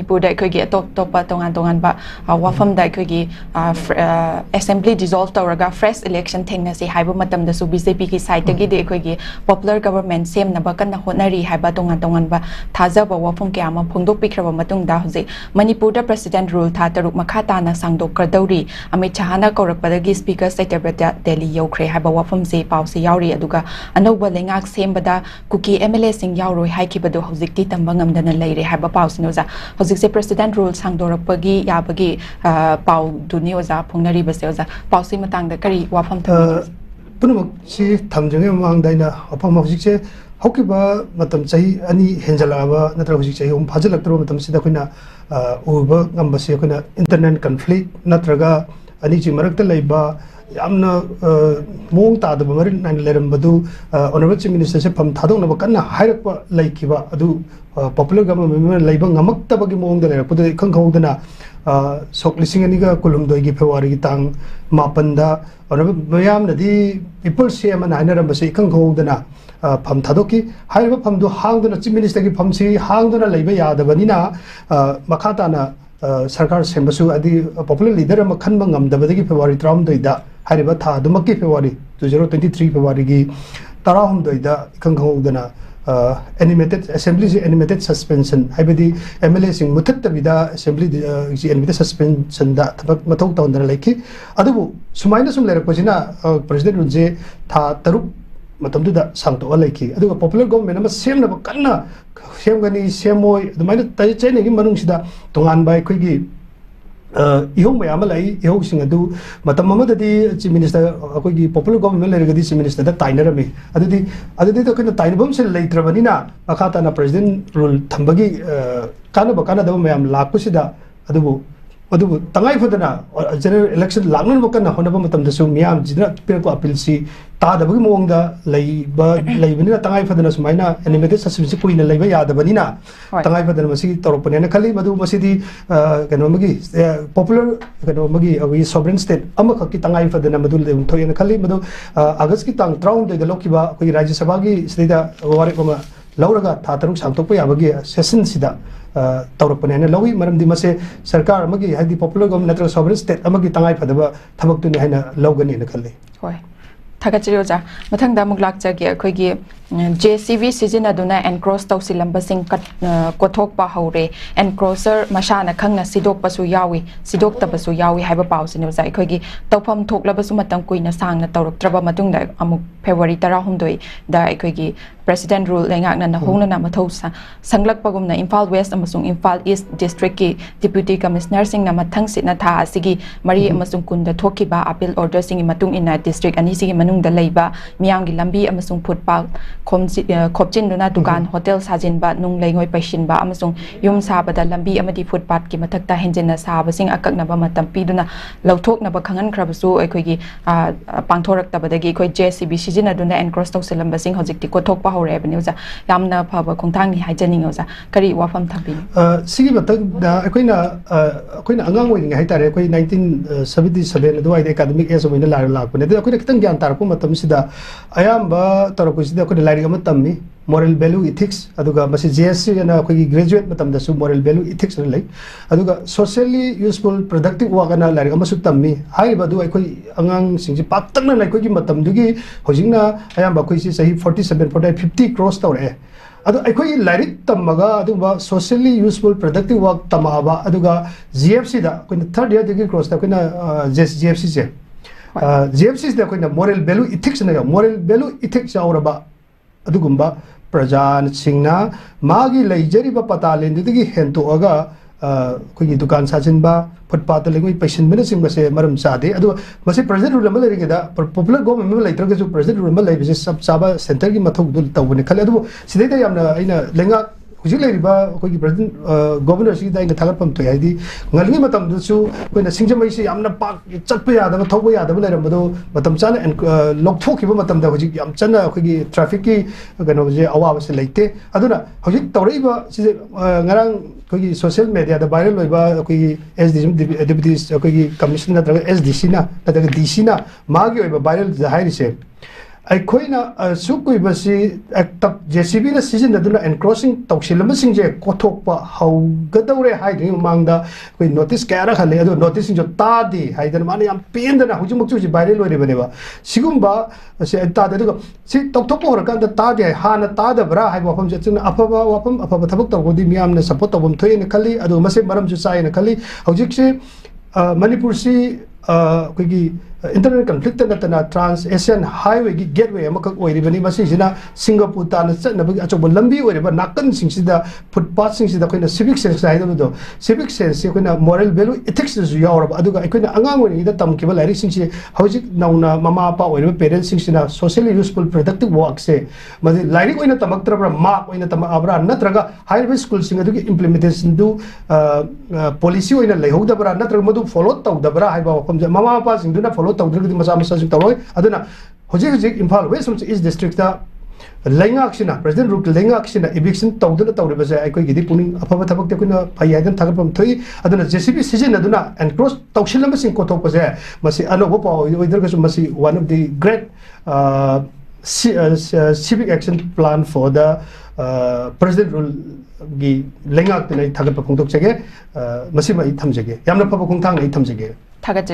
Manipur da khoi gi top tongan ba wafam da khoi gi assembly dissolve tawraga fresh election thengna si haiba matam da su BJP ki side gi de khoi gi popular government sem na ba kan honari haiba tongan ba thaja ba wafam kya ma phongdok pikraba matung da hoje Manipur da president rule tha taruk makha ta na sangdok kardauri Amit Chahana korak padagi speaker secretary Delhi yokre haiba wafam se paw se yauri aduga anoba lengak sem bada kuki MLA sing yauroi haiki badu hojik ti tamba ngamdana leire haiba paw sinoza hojik se president rule sangdorak pagi yabagi paw duni oza phongnari base oza paw se matang da kari wafam thang punamak si thamjenge mang daina apam hojik se hokiba matam chahi ani henjalaba natra hojik chahi phajalaktro matam sida koina uba ngamba se koina internet conflict natraga ani chi marakta leiba yamna mong ta da bamari nan leram badu honorable chief minister se pham thadong na kanna hairakpa laikiba adu popular government member leiba ngamakta bagi mong da lerak pudu khang khawdana sok lising ani ga kulumdoi gi February gi tang mapanda honorable mayam nadi people se man hainaram base khang khawdana pham thadoki haiba pham du hangdana chief minister gi pham si hangdana leiba yadabanina makhata na sarkar sembasu adi popular leader ma khanba ngamdabadagi February 13 da hariba tha dumaki February 2023 February gi tarahum doida khangkhawdana animated assembly animated suspension haibadi MLA sing muthattabida assembly animated suspension da thabak mathau tawndana laiki adubu sumaina sum lerakpasina president runje tha taruk matamdu da sangto alaiki aduga popular government ama semna kanna semgani semoi adumaina tai chaine gi manung sida tongan bai khoi gi ihong mayam lai ihong sing adu matam amadadi chief minister akoi gi popular government leragadi chief minister da tainarami adudi to kana tainabam se leitrabanina makata na president rule thambagi kana da mayam lakpusida adubu tangai fadana general election langnan bakana honaba matam da su miyam jina pirko appeal si ta da bagi mongda leibani tangai fadana sumaina animated suspension kuina leiba yadabanina tangai fadana masi toropane na khali madu masidi kanomagi popular kanomagi awi sovereign state amakaki tangai fadana madu le thoyena khali madu august ki tang traun de lokiba koi rajya sabha gi sida wari koma lauraga tha taruk sangtokpa yabagi session sida tawrakpane na lawi maramdi mase sarkar amagi hadi popular government natra sovereign state amagi tangai fadaba thabak tu ni haina lawgani na khalli hoi thagachiro ja mathangda muglak jagi akhoi JCV sizinaduna encroach tawsilambasing kothok pa haure encroacher mashana khangna sidok pasu yawi sidok tabasu yawi haiba pawsine ja akhoi tawpham thoklabasu matang kuina sangna tawraktraba matungda amuk February 13 da akhoi president rule lengakna na hongna na mathau sanglakpagumna Imphal West amasung Imphal East district ki deputy commissioner singna mathang sitna tha asigi mari amasung kunda thokiba appeal order singi matung ina district ani sigi manungda leiba miyamgi lambi amasung footpath khopchin duna dukan hotel sajinba nung leingoi paishinba amasung yum sabada lambi amadi footpath ki mathakta henjena sabasing akaknaba matam piduna lauthoknaba khangan khrabasu akhoi gi pangthorak tabadagi akhoi JCB sizinaduna encroach tawsilambasing hojikti kothokpa hore abneuza yamna phaba khongthang ni haijaningoza kari wafam thabi sigi matak da akoina angang oing haitare akoi 1977 adwai academic age oina lakpane da akoina kitang gyan tarpu matam sida ayamba tarapu sida akoina lairi ama tammi moral value ethics aduga masi JSC na akoi graduate matam da su moral value ethics na lai aduga socially useful productive work na lairi ama su tammi hai badu akoi angang singji patang na lai gi matam dugi hojingna ayamba akoi si sahi 47 50 cross tawre adu akoi lairi tamaga aduba socially useful productive work tamaba aduga GFC da akoi third year digi cross da akoi GFC je GFC da akoi moral value ethics na moral value ethics auraba adugumba prajan singna magi leijariba patalendudigi hentoaga koi dukan sajinba footpath lengoi patient mena singbase maram chade adu mase president rule ma lerigeda popular government ma leitraga su president rule ma leibise sab saba center gi mathok dul tawne khale adu sidai da yamna aina lenga hujik leiriba koi gi president governor si da ina thagarpam to yaidi ngalngi matam du su koina singjamai si yamna pak chatpa yada ba thogba yada ba leram bado matam chana lokthok ba matam da hujik yam chana koi gi traffic ki gano je awa se leite aduna hujik tawreiba si ngarang koi gi social media da viral loiba koi gi deputy koi gi commissioner da SDC na da DC na magi oiba viral da hairi se ꯑꯩꯈꯣꯏꯅ ꯁꯨꯛꯀꯨꯏꯕꯁꯤ JCB ꯅ ꯁꯤꯖꯤꯟꯅꯗꯨꯅ encroaching ꯇꯧꯁꯤꯜꯂꯝꯕꯁꯤꯡꯁꯦ ꯀꯣꯊꯣꯛꯄ ꯍꯧꯒꯗꯧꯔꯦ ꯍꯥꯏꯗ꯭ꯔꯤꯉꯩ ꯃꯃꯥꯡꯗ ꯑꯩꯈꯣꯏ notice ꯀꯌꯥꯔꯛ ꯍꯜꯂꯦ ꯑꯗꯣ ꯅꯣꯇꯤꯁꯁꯤꯡꯁꯨ ꯇꯥꯗꯦ ꯍꯥꯏꯗꯅ ꯃꯥꯅ ꯌꯥꯝ ꯄꯦꯟꯗꯅ ꯍꯧꯖꯤꯛꯃꯛꯁꯨ ꯍꯧꯖꯤꯛ ꯚꯥꯏꯔꯦꯜ ꯑꯣꯏꯔꯤꯕꯅꯦꯕ ꯁꯤꯒꯨꯝꯕ ꯑꯁꯤ ꯇꯥꯗꯦ ꯑꯗꯨꯒ ꯁꯤ ꯇꯧꯊꯣꯛꯄ ꯍꯧꯔꯀꯥꯟꯗ ꯇꯥꯗꯦ ꯍꯥꯟꯅ ꯇꯥꯗꯕ꯭ꯔꯥ ꯍꯥꯏꯕ ꯋꯥꯐꯝꯁꯦ ꯑꯆꯨꯝꯅ ꯑꯐꯕ ꯋꯥꯐꯝ ꯑꯐꯕ ꯊꯕꯛ ꯇꯧꯕꯗꯤ ꯃꯤꯌꯥꯝꯅ ꯁꯄꯣꯔꯠ ꯇꯧꯐꯝ ꯊꯣꯛꯑꯦꯅ ꯈꯜꯂꯤ ꯑꯗꯨꯒ ꯃꯁꯤ ꯃꯔꯝꯁꯨ ꯆꯥꯏꯅ ꯈꯜꯂꯤ ꯍꯧꯖꯤꯛꯁꯦ ꯃꯅꯤꯄꯨꯔꯁꯤ ꯑꯩꯈꯣꯏꯒꯤ internal conflict natana trans asian highway gi gateway amakak oiribani masisina singapore tana chatnabagi achoba lambi oiriba nakan singsida footpath singsida koina civic sense haidabado civic sense koina moral value ethics ju yawraba aduga koina angang ori da tamkiba lairi singsi hojik nauna mama pa oiriba parents singsina socially useful productive work se madi lairi koina tamaktrabra mark koina tam abra natraga higher school sing adugi implementation du policy oina lehodabra natraga madu follow tawdabra haiba wafam mama pa singduna follow tawdrigdi masa masa sing tawroi aduna hojik imphal west east district da lengaksina president ruk lengaksina eviction tawduna tawribase aikoi gidi puning afaba thabak te kuna phaiyadan thagapam thoi aduna JCB season aduna and cross tawshilamba sing kothopase masi anobo pa oidergasu masi one of the great civic action plan for the president rule gi lengak te thagap phongtok chege masi mai thamjege yamna phaba khongthang nei thamjege थागत